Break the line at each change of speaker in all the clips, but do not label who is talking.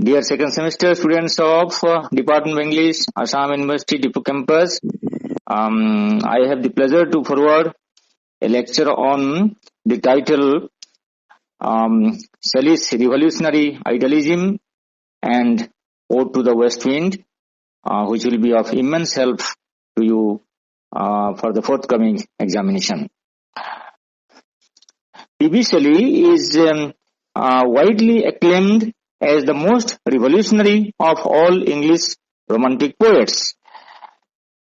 Dear second semester students of Department of English, Assam University Dipu campus, I have the pleasure to forward a lecture on the title Shelly's Revolutionary Idealism and Ode to the West Wind, which will be of immense help to you for the forthcoming examination. P.B. Shelly is widely acclaimed as the most revolutionary of all English romantic poets.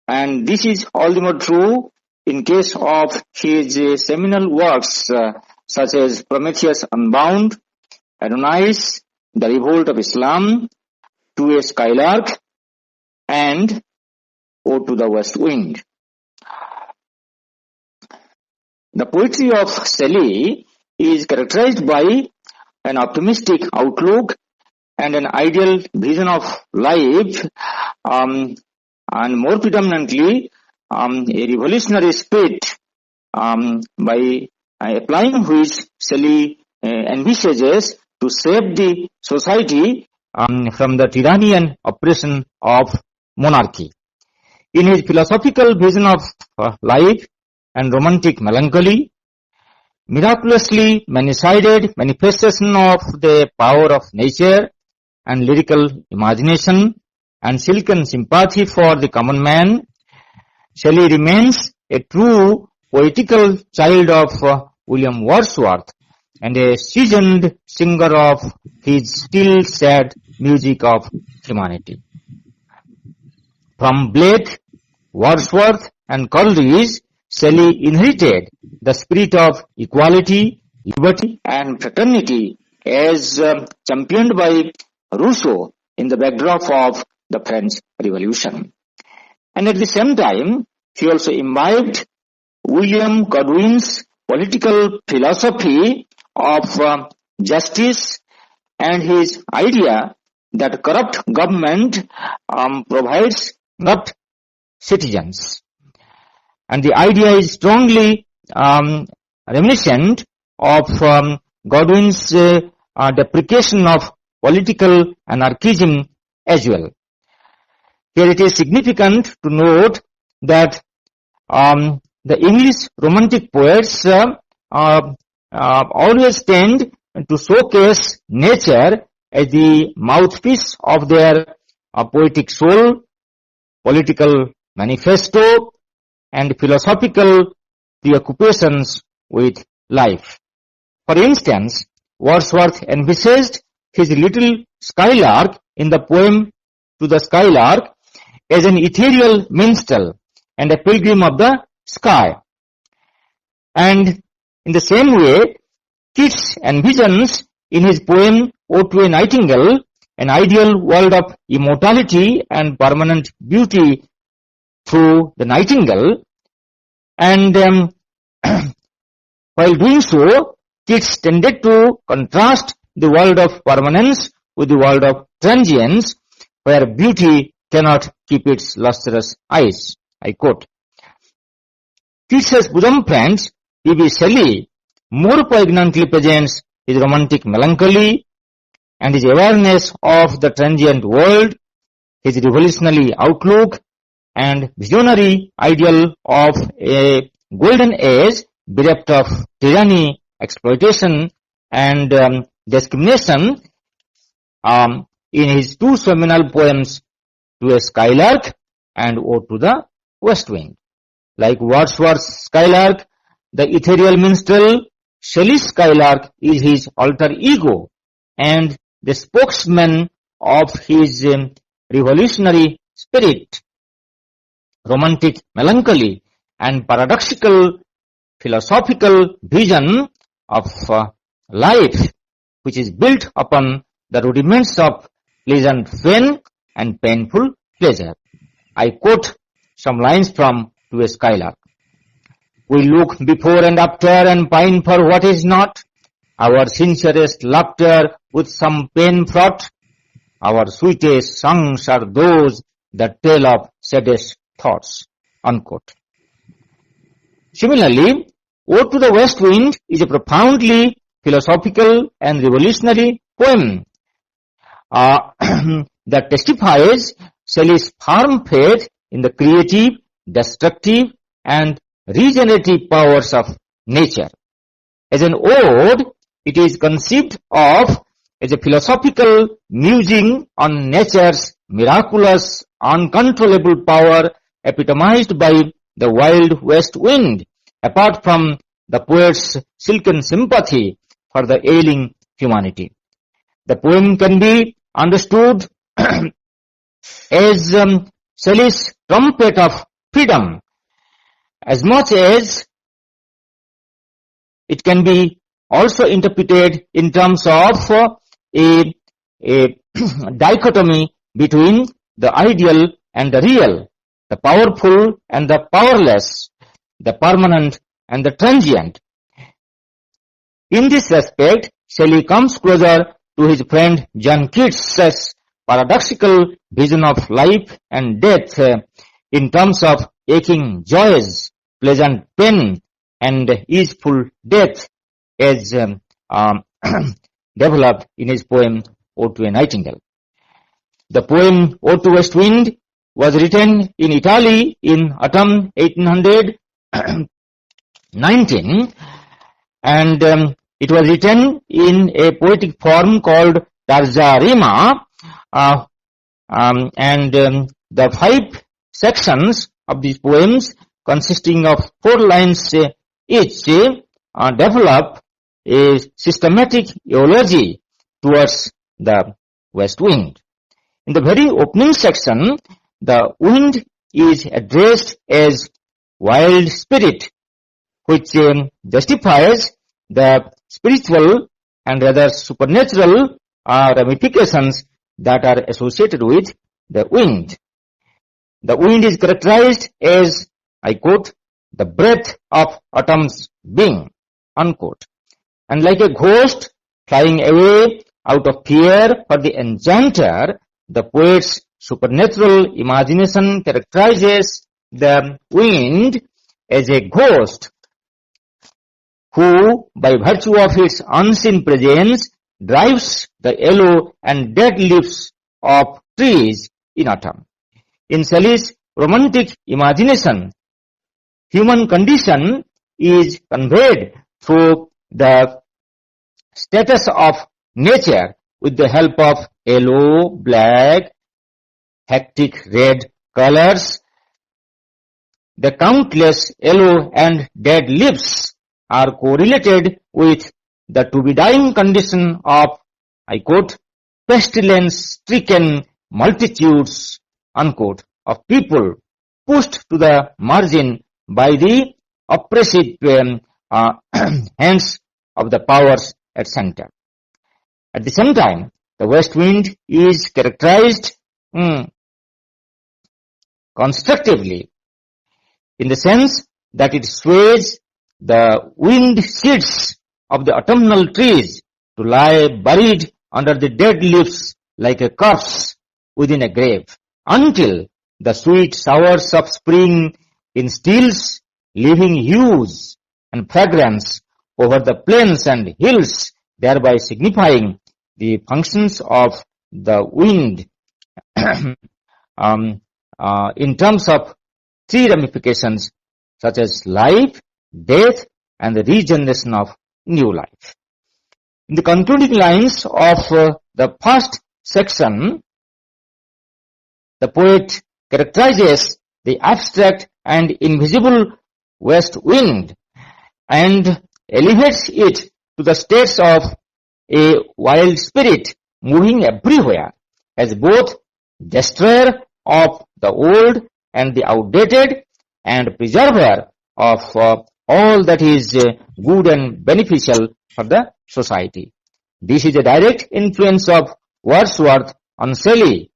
And this is all the more true in case of his seminal works such as Prometheus Unbound, Adonais, The Revolt of Islam, To a Skylark, and Ode to the West Wind. The poetry of Shelly is characterized by an optimistic outlook and an ideal vision of life, and more predominantly a revolutionary spirit, by applying which Shelly envisages to save the society from the tyranny and oppression of monarchy. In his philosophical vision of life and romantic melancholy, miraculously many-sided manifestation of the power of nature and lyrical imagination and silken sympathy for the common man, Shelly remains a true poetical child of William Wordsworth and a seasoned singer of his still sad music of humanity. From Blake, Wordsworth and Coleridge, Shelly inherited the spirit of equality, liberty and fraternity as championed by Rousseau in the backdrop of the French Revolution. And at the same time, he also imbibed William Godwin's political philosophy of justice and his idea that corrupt government provides corrupt citizens. And the idea is strongly reminiscent of Godwin's deprecation of political anarchism as well. Here it is significant to note that the English romantic poets always tend to showcase nature as the mouthpiece of their poetic soul, political manifesto, and philosophical preoccupations with life. For instance, Wordsworth envisaged his little skylark in the poem To the Skylark as an ethereal minstrel and a pilgrim of the sky. And in the same way, Keats envisions in his poem Ode to a Nightingale an ideal world of immortality and permanent beauty through the nightingale. And while doing so, Keats tended to contrast the world of permanence with the world of transience, where beauty cannot keep its lustrous eyes. I quote. Keats's bosom friend, P.B. Shelly, more poignantly presents his romantic melancholy and his awareness of the transient world, his revolutionary outlook, and visionary ideal of a golden age bereft of tyranny, exploitation, and discrimination in his two seminal poems, To a Skylark and Ode to the West Wind. Like Wordsworth's Skylark, the ethereal minstrel, Shelley's Skylark is his alter ego and the spokesman of his revolutionary spirit, romantic melancholy, and paradoxical philosophical vision of life, which is built upon the rudiments of pleasant pain and painful pleasure. I quote some lines from To a Skylark. We look before and after and pine for what is not, our sincerest laughter with some pain fraught, our sweetest songs are those that tell of saddest thoughts. Unquote. Similarly, Ode to the West Wind is a profoundly philosophical and revolutionary poem, that testifies Shelley's firm faith in the creative, destructive, and regenerative powers of nature. As an ode, it is conceived of as a philosophical musing on nature's miraculous, uncontrollable power epitomized by the wild west wind, apart from the poet's silken sympathy for the ailing humanity. The poem can be understood as Shelley's trumpet of freedom, as much as it can be also interpreted in terms of a dichotomy between the ideal and the real, the powerful and the powerless, the permanent and the transient. In this respect, Shelley comes closer to his friend John Keats's paradoxical vision of life and death in terms of aching joys, pleasant pain, and easeful death, as developed in his poem Ode to a Nightingale. The poem Ode to West Wind was written in Italy in autumn 1819, and it was written in a poetic form called Tarza Rima, and the 5 sections of these poems, consisting of 4 lines each, develop a systematic eulogy towards the west wind. In the very opening section, the wind is addressed as wild spirit, which justifies the spiritual and rather supernatural ramifications that are associated with the wind. The wind is characterized as, I quote, the breath of autumn's being, unquote. And like a ghost flying away out of fear for the enchanter, the poet's supernatural imagination characterizes the wind as a ghost who, by virtue of its unseen presence, drives the yellow and dead leaves of trees in autumn. In Shelley's romantic imagination, human condition is conveyed through the status of nature with the help of yellow, black, hectic red colors. The countless yellow and dead leaves are correlated with the to-be-dying condition of, I quote, pestilence-stricken multitudes, unquote, of people pushed to the margin by the oppressive hands of the powers at center. At the same time, the west wind is characterized constructively in the sense that it sways the wind seeds of the autumnal trees to lie buried under the dead leaves like a corpse within a grave, until the sweet showers of spring instills living hues and fragrance over the plains and hills, thereby signifying the functions of the wind in terms of 3 ramifications such as life, death, and the regeneration of new life. In the concluding lines of the first section, the poet characterizes the abstract and invisible west wind and elevates it to the states of a wild spirit moving everywhere as both destroyer of the old and the outdated and preserver of all that is good and beneficial for the society. This is a direct influence of Wordsworth on Shelley,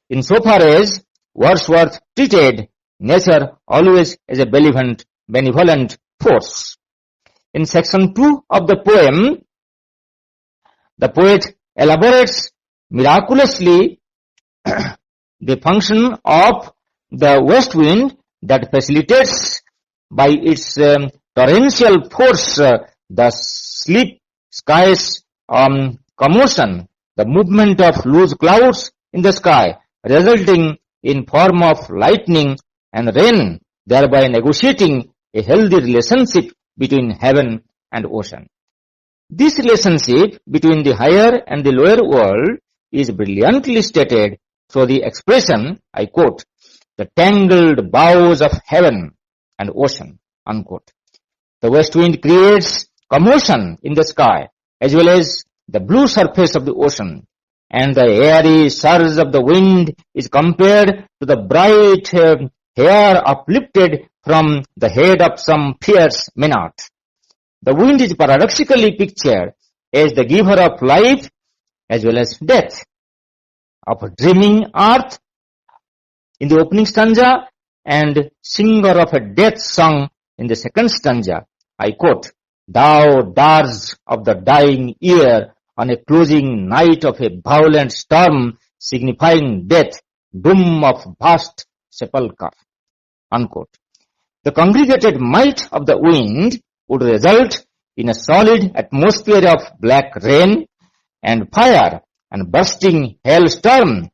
insofar as Wordsworth treated nature always as a benevolent force. In section 2 of the poem, the poet elaborates miraculously the function of the west wind that facilitates by its torrential force the sleep skies commotion, the movement of loose clouds in the sky, resulting in form of lightning and rain, thereby negotiating a healthy relationship between heaven and ocean. This relationship between the higher and the lower world is brilliantly stated through the expression, I quote, the tangled boughs of heaven and ocean, unquote. The west wind creates commotion in the sky as well as the blue surface of the ocean, and the airy surge of the wind is compared to the bright hair uplifted from the head of some fierce monarch. The wind is paradoxically pictured as the giver of life as well as death, of a dreaming earth in the opening stanza and singer of a death song in the second stanza. I quote, thou dirge of the dying year on a closing night of a violent storm, signifying death, doom of vast sepulchre, unquote. The congregated might of the wind would result in a solid atmosphere of black rain and fire and bursting hailstorm,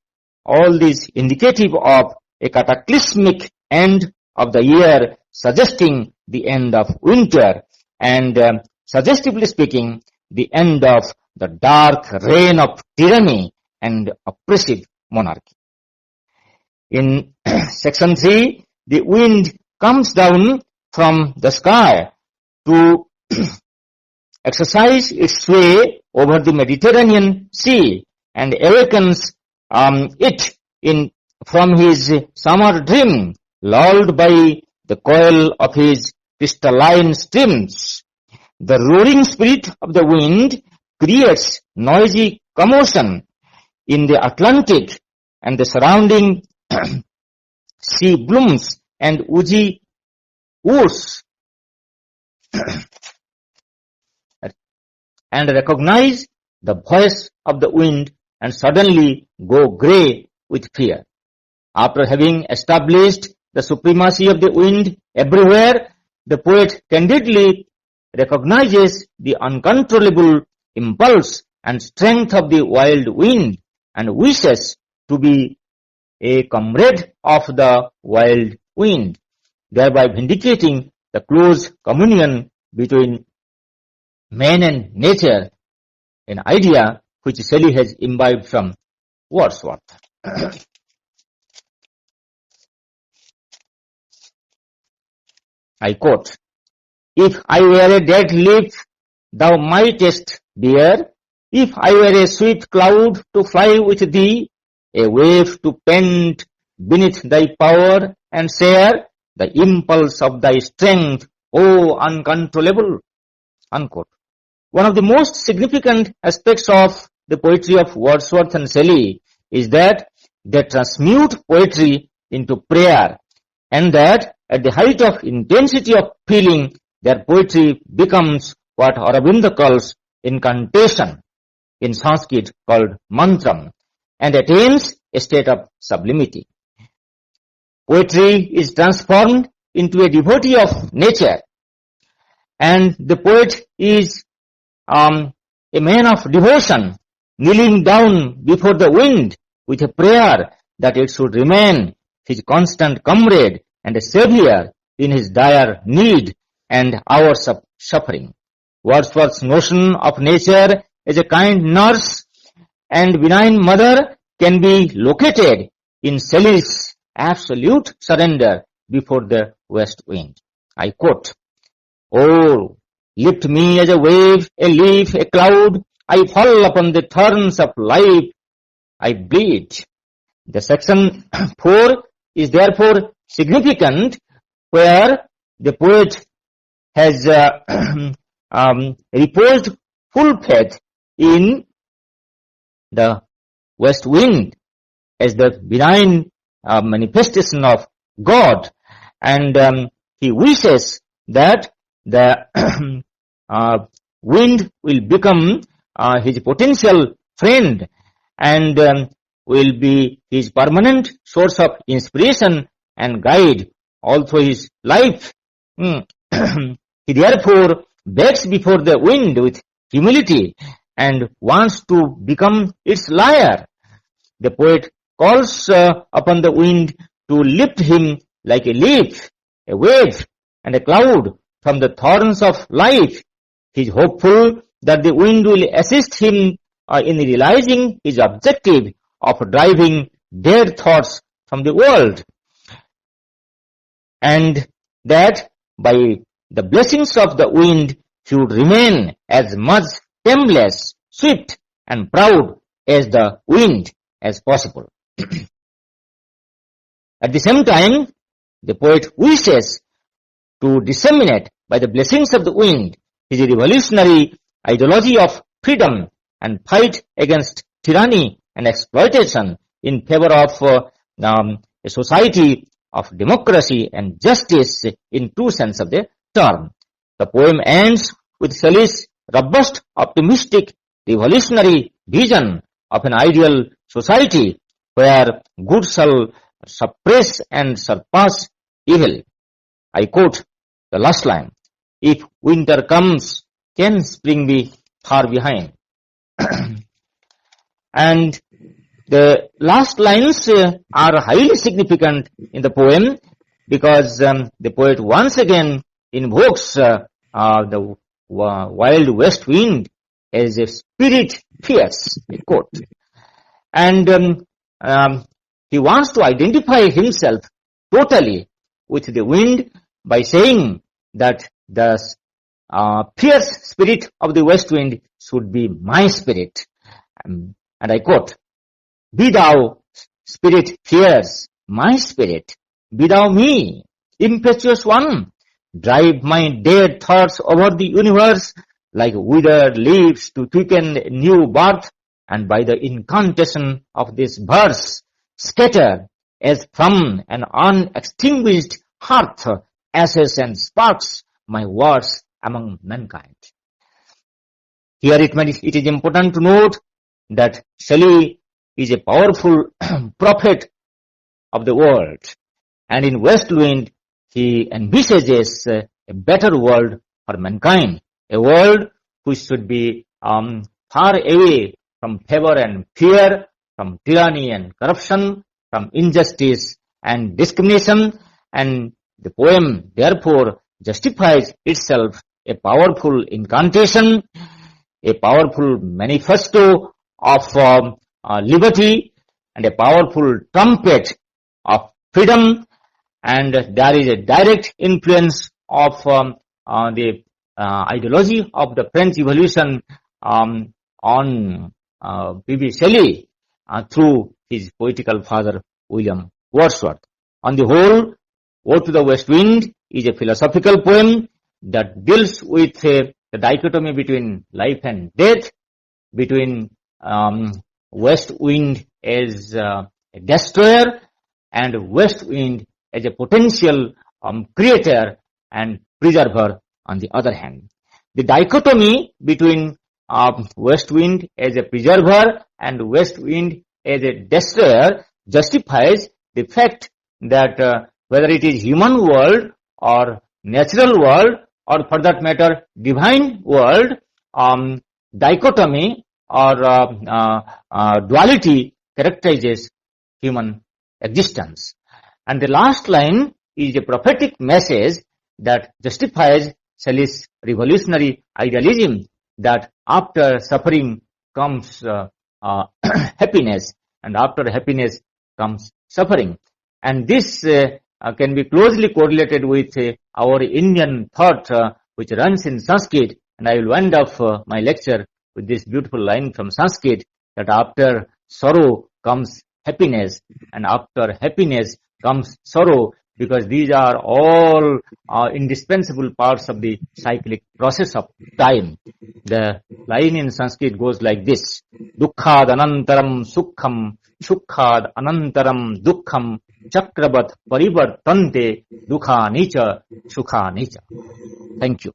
all these indicative of a cataclysmic end of the year, suggesting the end of winter and suggestively speaking, the end of the dark reign of tyranny and oppressive monarchy. In section 3, the wind comes down from the sky to exercise its sway over the Mediterranean Sea and awakens it from his summer dream, lulled by the coil of his crystalline streams. The roaring spirit of the wind creates noisy commotion in the Atlantic and the surrounding sea blooms and oozy woods and recognize the voice of the wind and suddenly go grey with fear. After having established the supremacy of the wind everywhere, the poet candidly recognizes the uncontrollable impulse and strength of the wild wind and wishes to be a comrade of the wild wind, thereby vindicating the close communion between man and nature, an idea which Shelly has imbibed from Wordsworth. I quote, if I were a dead leaf, thou mightest bear. If I were a swift cloud to fly with thee, a wave to pant beneath thy power and share the impulse of thy strength, O uncontrollable, unquote. One of the most significant aspects of the poetry of Wordsworth and Shelly is that they transmute poetry into prayer, and that at the height of intensity of feeling, their poetry becomes what Aurobindo calls incantation, in Sanskrit called mantram, and attains a state of sublimity. Poetry is transformed into a devotee of nature, and the poet is a man of devotion, kneeling down before the wind with a prayer that it should remain his constant comrade and a savior in his dire need and hours of suffering. Wordsworth's notion of nature as a kind nurse and benign mother can be located in Shelley's absolute surrender before the west wind. I quote, oh, lift me as a wave, a leaf, a cloud. I fall upon the thorns of life. I bleed. The section 4 is therefore significant, where the poet has reposed full faith in the west wind as the benign manifestation of God, and he wishes that the wind will become his potential friend and will be his permanent source of inspiration and guide all through his life. He therefore begs before the wind with humility and wants to become its lyre. The poet calls upon the wind to lift him like a leaf, a wave, and a cloud from the thorns of life. He is hopeful that the wind will assist him in realizing his objective of driving dead thoughts from the world, and that by the blessings of the wind he would remain as much tameless, swift, and proud as the wind as possible. At the same time, the poet wishes to disseminate by the blessings of the wind his revolutionary ideology of freedom and fight against tyranny and exploitation in favor of a society of democracy and justice in true sense of the term. The poem ends with Shelley's robust, optimistic, revolutionary vision of an ideal society where good shall suppress and surpass evil. I quote the last line, "If winter comes, can spring be far behind?" And the last lines are highly significant in the poem because the poet once again invokes the wild west wind as a spirit fierce, I quote. And he wants to identify himself totally with the wind by saying that the fierce spirit of the west wind should be my spirit. And I quote, "Be thou, spirit fierce, my spirit, be thou me, impetuous one, drive my dead thoughts over the universe like withered leaves to quicken new birth, and by the incantation of this verse, scatter as from an unextinguished hearth ashes and sparks my words among mankind." Here it is important to note that Shelley is a powerful prophet of the world, and in West Wind he envisages a better world for mankind, a world which should be far away from favor and fear, from tyranny and corruption, from injustice and discrimination, and the poem therefore justifies itself a powerful incantation, a powerful manifesto of liberty, and a powerful trumpet of freedom, and there is a direct influence of the ideology of the French Revolution on B.B. Shelley through his poetical father William Wordsworth. On the whole, Ode to the West Wind is a philosophical poem that deals with the dichotomy between life and death, between west wind as a destroyer and west wind as a potential creator and preserver on the other hand. The dichotomy between west wind as a preserver and west wind as a destroyer justifies the fact that whether it is human world or natural world or for that matter divine world, dichotomy or duality characterizes human existence. And the last line is a prophetic message that justifies Shelley's revolutionary idealism that after suffering comes happiness, and after happiness comes suffering. And this can be closely correlated with our Indian thought which runs in Sanskrit, and I will wind up my lecture with this beautiful line from Sanskrit that after sorrow comes happiness, and after happiness comes sorrow, because these are all indispensable parts of the cyclic process of time. The line in Sanskrit goes like this: Dukkhad anantaram sukham, shukhad anantaram dukkham, chakravat parivartante, dukha nicha, sukha nicha. Thank you.